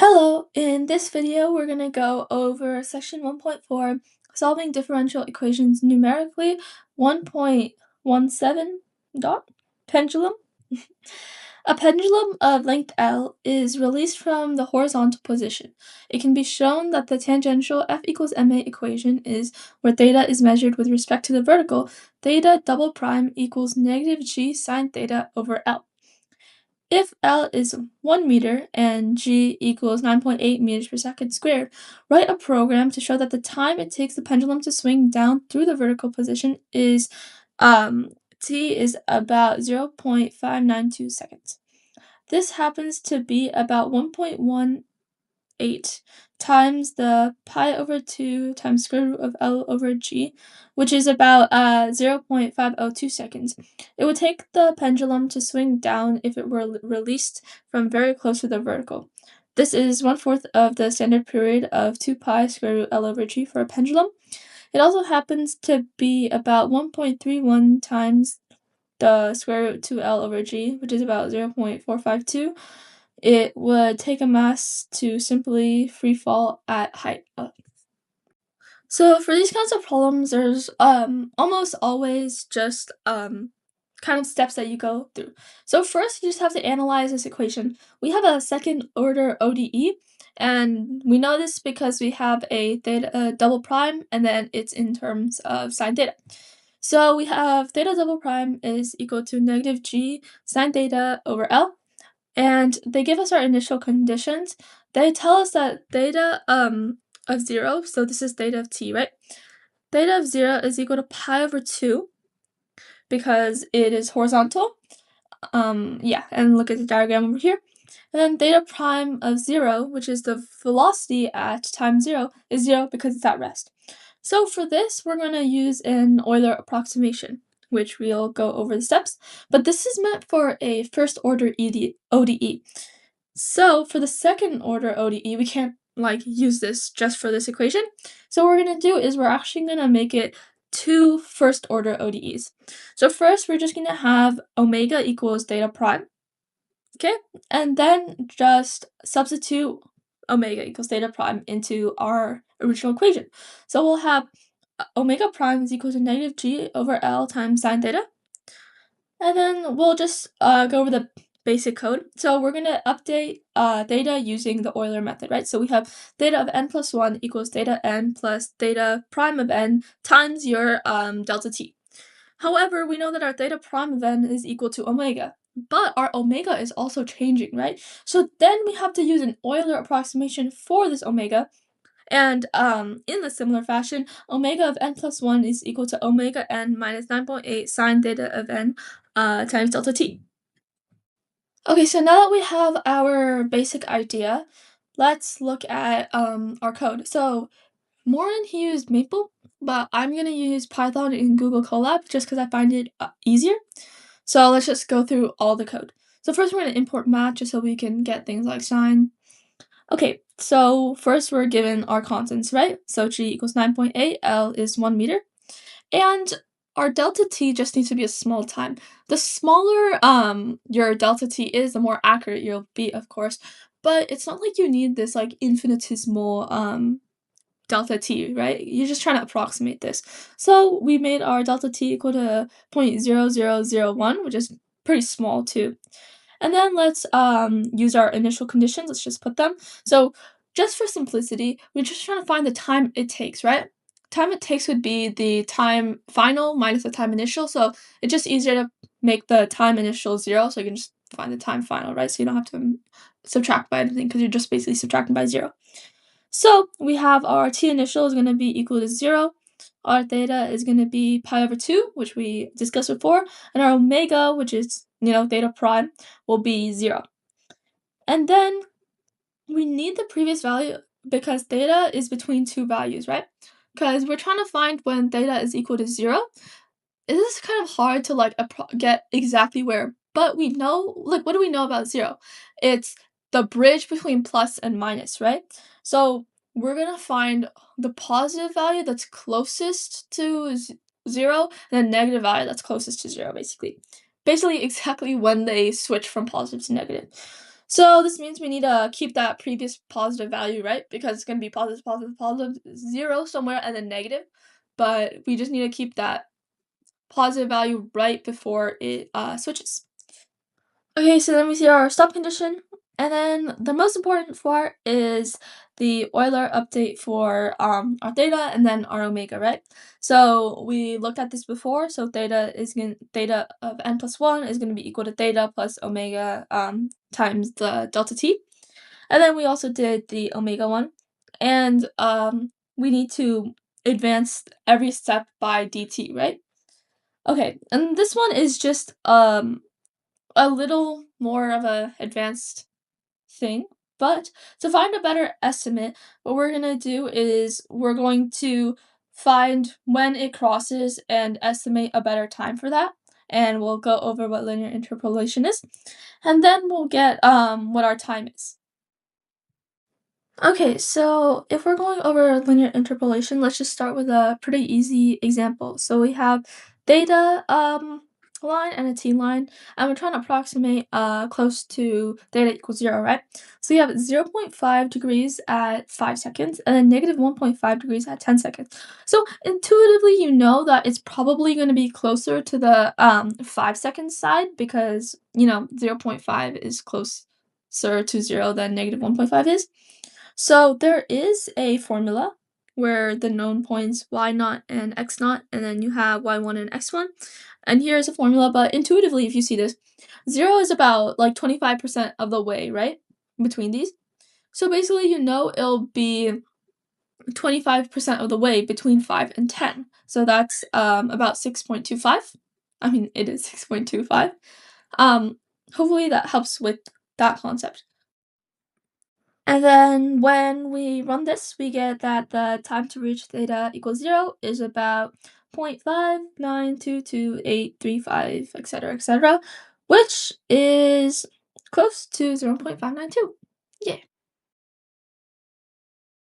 Hello, in this video we're going to go over section 1.4, solving differential equations numerically, 1.17 dot pendulum. A pendulum of length L is released from the horizontal position. It can be shown that the tangential F equals ma equation is where theta is measured with respect to the vertical, theta double prime equals negative g sine theta over L. If L is 1 meter and g equals 9.8 meters per second squared, write a program to show that the time it takes the pendulum to swing down through the vertical position is t is about 0.592 seconds. This happens to be about 1.18 times the pi over 2 times square root of L over G, which is about 0.502 seconds. It would take the pendulum to swing down if it were released from very close to the vertical. This is 1/4 of the standard period of 2 pi square root L over G for a pendulum. It also happens to be about 1.31 times the square root 2L over G, which is about 0.452. It would take a mass to simply free fall at height. So for these kinds of problems, there's almost always just kind of steps that you go through. So first, you just have to analyze this equation. We have a second order ODE, and we know this because we have a theta double prime, and then it's in terms of sine theta. So we have theta double prime is equal to negative g sine theta over L, and they give us our initial conditions. They tell us that theta of 0, so this is theta of t, right? Theta of 0 is equal to pi over 2 because it is horizontal. Yeah, and look at the diagram over here. And then theta prime of 0, which is the velocity at time 0, is 0 because it's at rest. So for this, we're going to use an Euler approximation, which we'll go over the steps. But this is meant for a first order ODE. So for the second order ODE, we can't use this just for this equation. So what we're going to do is we're actually going to make it two first order ODEs. So first, we're just going to have omega equals theta prime. Okay, and then just substitute omega equals theta prime into our original equation. So we'll have omega prime is equal to negative g over L times sine theta. And then we'll just go over the basic code. So we're going to update theta using the Euler method, right? So we have theta of n plus 1 equals theta n plus theta prime of n times your delta t. However, we know that our theta prime of n is equal to omega, but our omega is also changing, right? So then we have to use an Euler approximation for this omega, and in a similar fashion, omega of n plus 1 is equal to omega n minus 9.8 sine theta of n times delta t. Okay, so now that we have our basic idea, let's look at our code. So Morin, he used Maple, but I'm going to use Python in Google Colab just because I find it easier. So let's just go through all the code. So first we're going to import math just so we can get things like sine. Okay, so first we're given our constants, right? So g equals 9.8, L is 1 meter. And our delta t just needs to be a small time. The smaller your delta t is, the more accurate you'll be, of course. But it's not like you need this infinitesimal delta t, right? You're just trying to approximate this. So we made our delta t equal to 0.0001, which is pretty small too. And then let's use our initial conditions. Let's just put them. So just for simplicity, we're just trying to find the time it takes, right? Time it takes would be the time final minus the time initial. So it's just easier to make the time initial 0, so you can just find the time final, right? So you don't have to subtract by anything because you're just basically subtracting by 0. So we have our t initial is going to be equal to 0. Our theta is going to be pi over 2, which we discussed before. And our omega, which is, theta prime, will be 0. And then we need the previous value because theta is between two values, right? Because we're trying to find when theta is equal to 0. It is kind of hard to get exactly where, but we know, what do we know about 0? It's the bridge between plus and minus, right? So we're gonna find the positive value that's closest to 0 and the negative value that's closest to 0, basically exactly when they switch from positive to negative. So this means we need to keep that previous positive value, right? Because it's going to be positive, positive, positive, 0 somewhere, and then negative. But we just need to keep that positive value right before it switches. Okay, so then we see our stop condition, and then the most important part is the Euler update for our theta and then our omega, right? So we looked at this before. So theta of n plus 1 is going to be equal to theta plus omega times the delta t. And then we also did the omega one, and we need to advance every step by dt, right? Okay, and this one is just a little more of a advanced thing, but to find a better estimate, what we're gonna do is we're going to find when it crosses and estimate a better time for that, and we'll go over what linear interpolation is, and then we'll get what our time is. Okay, so if we're going over linear interpolation, let's just start with a pretty easy example. So we have theta line and a t line, and we're trying to approximate close to theta equals 0, right? So we have 0.5 degrees at 5 seconds and then negative 1.5 degrees at 10 seconds. So intuitively, you know that it's probably going to be closer to the 5 seconds side because, 0.5 is closer to 0 than negative 1.5 is. So there is a formula where the known points y naught and x naught, and then you have y1 and x1. And here's a formula, but intuitively, if you see this, 0 is about like 25% of the way, right? Between these. So basically, it'll be 25% of the way between 5 and 10. So that's about 6.25. I mean, it is 6.25. Hopefully that helps with that concept. And then when we run this, we get that the time to reach theta equals 0 is about 0.5922835, etc., which is close to 0.592. Yeah.